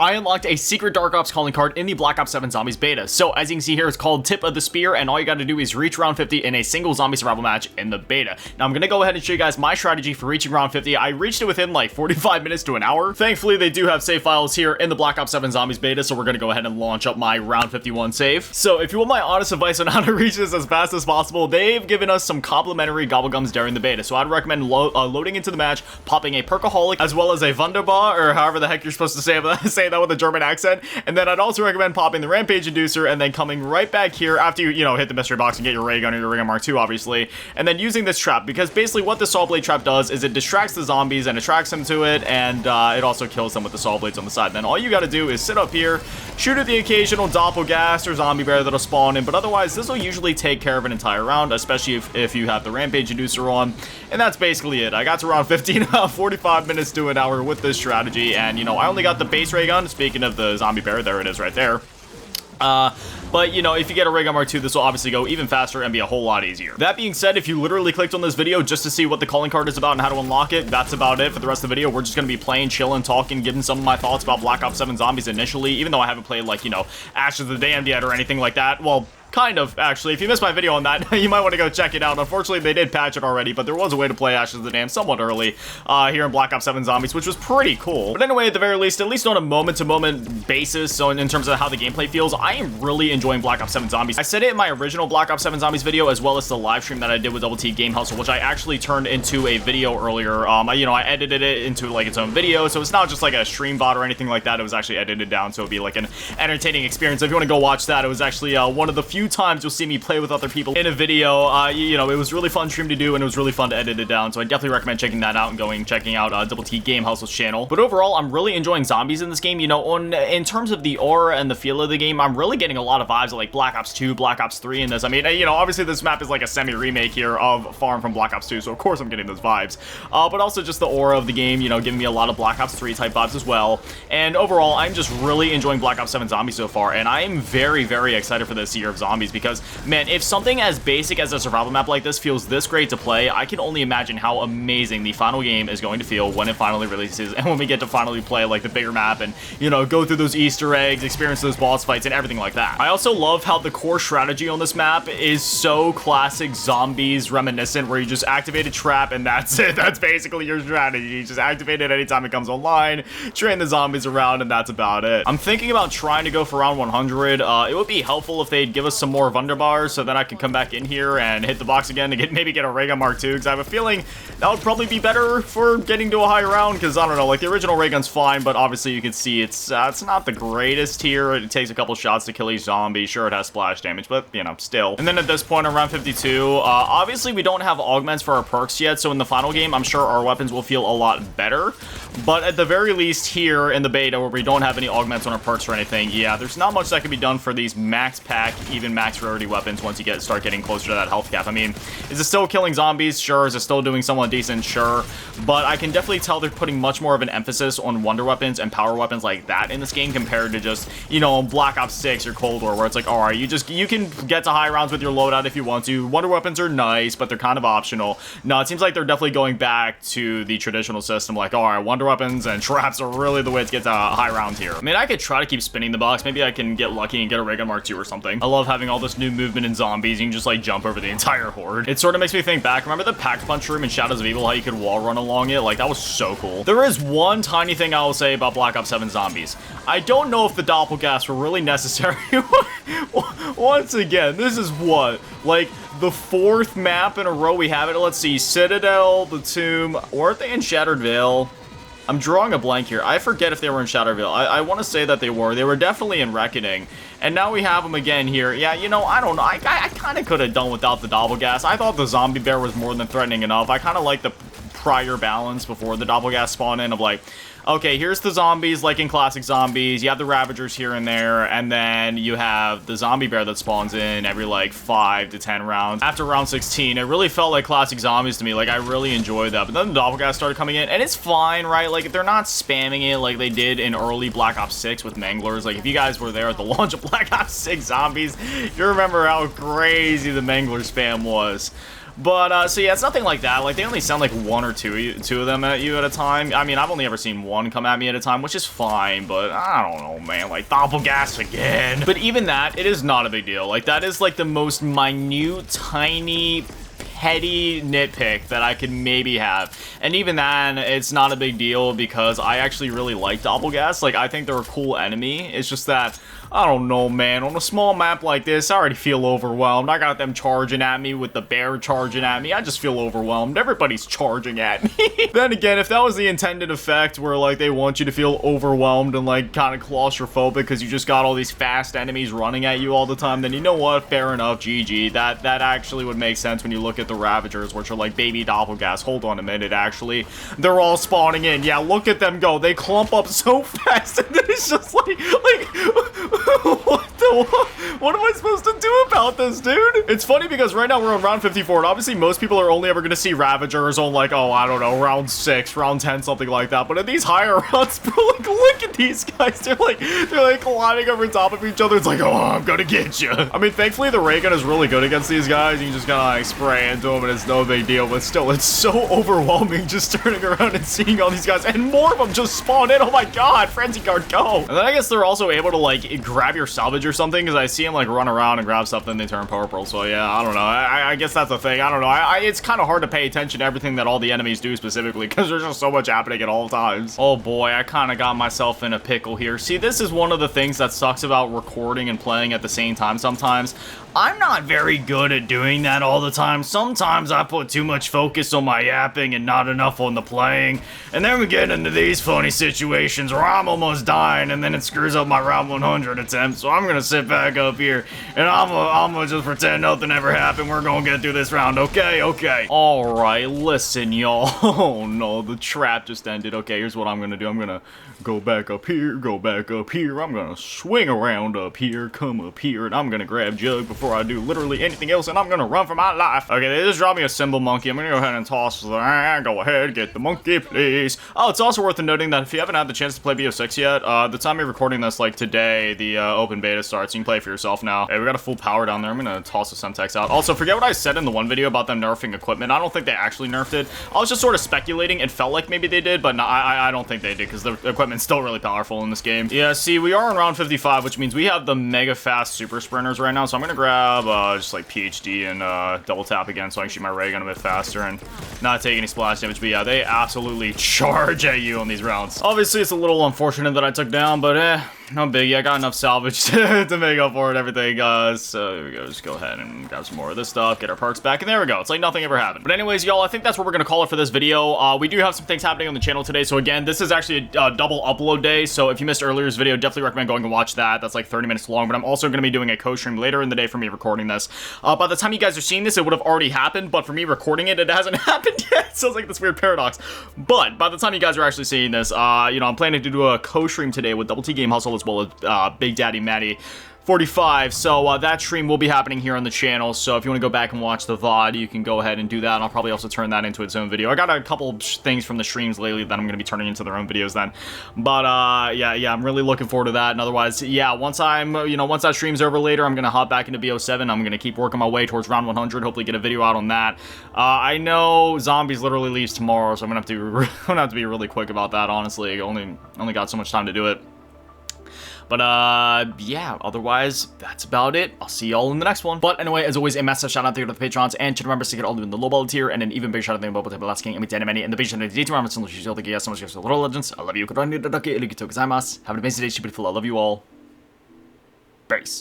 I unlocked a secret Dark Ops calling card in the Black Ops 7 Zombies beta. So as you can see here, it's called Tip of the Spear, and all you gotta do is reach round 50 in a single zombie survival match in the beta. Now I'm gonna go ahead and show you guys my strategy for reaching round 50. I reached it within like 45 minutes to an hour. Thankfully, they do have save files here in the Black Ops 7 Zombies beta, so we're gonna go ahead and launch up my round 51 save. So if you want my honest advice on how to reach this as fast as possible, they've given us some complimentary gobblegums during the beta. So I'd recommend loading into the match, popping a Perkaholic, as well as a Wunderbar, or however the heck you're supposed to say that with a German accent. And then I'd also recommend popping the Rampage Inducer and then coming right back here after you hit the mystery box and get your ray gun or your ray gun mark II, obviously, and then using this trap, because basically what the saw blade trap does is it distracts the zombies and attracts them to it, and it also kills them with the saw blades on the side. Then all you got to do is sit up here, shoot at the occasional Doppelgast or zombie bear that'll spawn in, but otherwise this will usually take care of an entire round, especially if you have the Rampage Inducer on. And that's basically it. I got to round 15 45 minutes to an hour with this strategy, and I only got the base ray gun. Speaking of the zombie bear, there it is right there. But, if you get a Ray Gun Mark II, this will obviously go even faster and be a whole lot easier. That being said, if you literally clicked on this video just to see what the calling card is about and how to unlock it, that's about it for the rest of the video. We're just going to be playing, chilling, talking, giving some of my thoughts about Black Ops 7 Zombies initially, even though I haven't played, like, Ashes of the Damned yet or anything like that. Well, kind of, actually. If you missed my video on that, you might want to go check it out. Unfortunately, they did patch it already, but there was a way to play Ashes of the Damned somewhat early here in Black Ops 7 Zombies, which was pretty cool. But anyway, at the very least, at least on a moment-to-moment basis, so in terms of how the gameplay feels, I am really enjoying Black Ops 7 Zombies. I said it in my original Black Ops 7 Zombies video, as well as the live stream that I did with Double T Game Hustle, which I actually turned into a video earlier. I edited it into like its own video, so it's not just like a stream bot or anything like that. It was actually edited down, so it'd be like an entertaining experience. If you want to go watch that, it was actually one of the few times you'll see me play with other people in a video. It was really fun stream to do, and it was really fun to edit it down, so I definitely recommend checking that out and checking out Double T Game Hustle's channel. But overall, I'm really enjoying zombies in this game. In terms of the aura and the feel of the game, I'm really getting a lot of vibes of like Black Ops 2, Black Ops 3 in this. I mean, obviously this map is like a semi-remake here of Farm from Black Ops 2, so of course I'm getting those vibes. But also just the aura of the game, giving me a lot of Black Ops 3 type vibes as well. And overall, I'm just really enjoying Black Ops 7 Zombies so far, and I am very, very excited for this year of zombies, because, man, if something as basic as a survival map like this feels this great to play, I can only imagine how amazing the final game is going to feel when it finally releases, and when we get to finally play like the bigger map and, go through those Easter eggs, experience those boss fights and everything like that. I also love how the core strategy on this map is so classic zombies reminiscent, where you just activate a trap and that's it. That's basically your strategy. You just activate it anytime it comes online, train the zombies around, and that's about it. I'm thinking about trying to go for round 100. It would be helpful if they'd give us some more Wunderbars, so then I can come back in here and hit the box again to maybe get a Ray Gun Mark II, because I have a feeling that would probably be better for getting to a high round, because I don't know, like the original Ray Gun's fine, but obviously you can see it's not the greatest here. It takes a couple shots to kill each zombie. Sure, it has splash damage, but still. And then at this point, around 52, obviously we don't have augments for our perks yet, so in the final game, I'm sure our weapons will feel a lot better. But at the very least here in the beta, where we don't have any augments on our perks or anything, yeah, there's not much that can be done for these max pack, even max rarity weapons once you start getting closer to that health cap. I mean, is it still killing zombies? Sure. Is it still doing somewhat decent? Sure. But I can definitely tell they're putting much more of an emphasis on wonder weapons and power weapons like that in this game, compared to just, Black Ops 6 or Cold War, where it's like, alright, you can get to high rounds with your loadout if you want to. Wonder weapons are nice, but they're kind of optional. No, it seems like they're definitely going back to the traditional system, like, alright, wonder weapons and traps are really the way to get to high rounds here. I mean, I could try to keep spinning the box. Maybe I can get lucky and get a Ray Gun Mark II or something. I love having all this new movement in zombies. You can just, like, jump over the entire horde. It sort of makes me think back. Remember the Pack Punch room in Shadows of Evil, how you could wall run along it? Like, that was so cool. There is one tiny thing I will say about Black Ops 7 Zombies. I don't know if the Doppelgasts were really necessary. Once again, this is what? Like, the fourth map in a row we have it. Let's see, Citadel, the Tomb. Weren't they in Shattered Veil? I'm drawing a blank here. I forget if they were in Shattered Veil. I want to say that they were. They were definitely in Reckoning. And now we have them again here. Yeah, I don't know. I kind of could have done without the Doppelgast. I thought the zombie bear was more than threatening enough. I kind of like the prior balance before the Doppelgast spawn in of like, okay, here's the zombies like in classic zombies. You have the Ravagers here and there, and then you have the zombie bear that spawns in every like 5 to 10 rounds. After round 16, it really felt like classic zombies to me. Like, I really enjoyed that. But then the Doppelgast started coming in, and it's fine, right? Like, they're not spamming it like they did in early Black Ops 6 with Manglers. Like, if you guys were there at the launch of Black Ops 6 Zombies, you remember how crazy the Mangler spam was. But, so yeah, it's nothing like that. Like, they only send, like, one or two of them at you at a time. I mean, I've only ever seen one come at me at a time, which is fine, but I don't know, man. Like, Doppelgas again. But even that, it is not a big deal. Like, that is, like, the most minute, tiny, petty nitpick that I could maybe have. And even then, it's not a big deal because I actually really like Doppelgas. Like, I think they're a cool enemy. It's just that, I don't know, man. On a small map like this, I already feel overwhelmed. I got them charging at me with the bear charging at me. I just feel overwhelmed. Everybody's charging at me. Then again, if that was the intended effect where, like, they want you to feel overwhelmed and, like, kind of claustrophobic because you just got all these fast enemies running at you all the time, then you know what? Fair enough, GG. That actually would make sense when you look at the Ravagers, which are like baby Doppelgas. Hold on a minute, actually. They're all spawning in. Yeah, look at them go. They clump up so fast, and then it's just like what am I supposed to do about this, dude? It's funny because right now we're on round 54, and obviously most people are only ever going to see Ravagers on, like, oh, I don't know, round 6, round 10, something like that. But in these higher rounds, bro, like, look at these guys. They're like climbing over top of each other. It's like, oh, I'm gonna get you. I mean, thankfully the ray gun is really good against these guys. You can just kind of, like, spray into them, and it's no big deal. But still, it's so overwhelming just turning around and seeing all these guys, and more of them just spawn in. Oh my god, Frenzy Guard, go! And then I guess they're also able to, like, grab your salvage or something, because I see them, like, run around and grab stuff, then they turn purple. So yeah, I don't know. I guess that's the thing. I don't know. It's kind of hard to pay attention to everything that all the enemies do specifically, because there's just so much happening at all times. Oh boy, I kind of got myself in a pickle here. See, this is one of the things that sucks about recording and playing at the same time sometimes. I'm not very good at doing that all the time. Sometimes I put too much focus on my yapping and not enough on the playing. And then we get into these funny situations where I'm almost dying and then it screws up my round 100 attempt. So I'm gonna sit back up here and I'm gonna just pretend nothing ever happened. We're gonna get through this round, okay? Okay. Alright, listen, y'all. Oh no, the trap just ended. Okay, here's what I'm gonna do. I'm gonna go back up here, go back up here. I'm gonna swing around up here, come up here, and I'm gonna grab Jug before I do literally anything else, and I'm gonna run for my life. Okay, they just dropped me a symbol monkey. I'm gonna go ahead and toss the, go ahead, get the monkey, please. Oh, it's also worth noting that if you haven't had the chance to play BO6 yet, the time you're recording this, like today, the open beta starts. You can play for yourself now. Hey, we got a full power down there. I'm gonna toss the Semtex out. Also, forget what I said in the one video about them nerfing equipment. I don't think they actually nerfed it. I was just sort of speculating. It felt like maybe they did, but no, I don't think they did, because the equipment's still really powerful in this game. Yeah, see, we are in round 55, which means we have the mega fast super sprinters right now, so I'm gonna grab just like PhD and double tap again so I can shoot my ray gun a bit faster and not take any splash damage. But yeah, they absolutely charge at you on these rounds. Obviously, it's a little unfortunate that I took down, but no biggie. I got enough salvage to make up for it, everything. So here we go. Just go ahead and grab some more of this stuff, get our perks back, and there we go. It's like nothing ever happened. But anyways, y'all, I think that's what we're gonna call it for this video. We do have some things happening on the channel today. So again, this is actually a double upload day. So if you missed earlier's video, definitely recommend going and watch that. That's like 30 minutes long. But I'm also gonna be doing a co-stream later in the day for me recording this. By the time you guys are seeing this, it would have already happened. But for me recording it, it hasn't happened yet. Sounds like this weird paradox. But by the time you guys are actually seeing this, you know, I'm planning to do a co-stream today with Double T Game Hustle as well as Big Daddy Matty 45. So that stream will be happening here on the channel. So if you want to go back and watch the VOD, you can go ahead and do that. And I'll probably also turn that into its own video. I got a couple things from the streams lately that I'm going to be turning into their own videos then. But yeah, I'm really looking forward to that. And otherwise, yeah, once that stream's over later, I'm going to hop back into BO7. I'm going to keep working my way towards round 100. Hopefully get a video out on that. I know Zombies literally leaves tomorrow, so I'm going to have to be really quick about that, honestly. I only got so much time to do it. But, yeah, otherwise, that's about it. I'll see y'all in the next one. But anyway, as always, a massive shout out to the Patrons, and to remember to get all the low ball tier, and an even bigger shout out to the Bubble Table Last King, and Many, and the Vision of the D2 Armor, so much for the Little Legends. I love you. Have an amazing day, stupid fool. I love you all. Brace.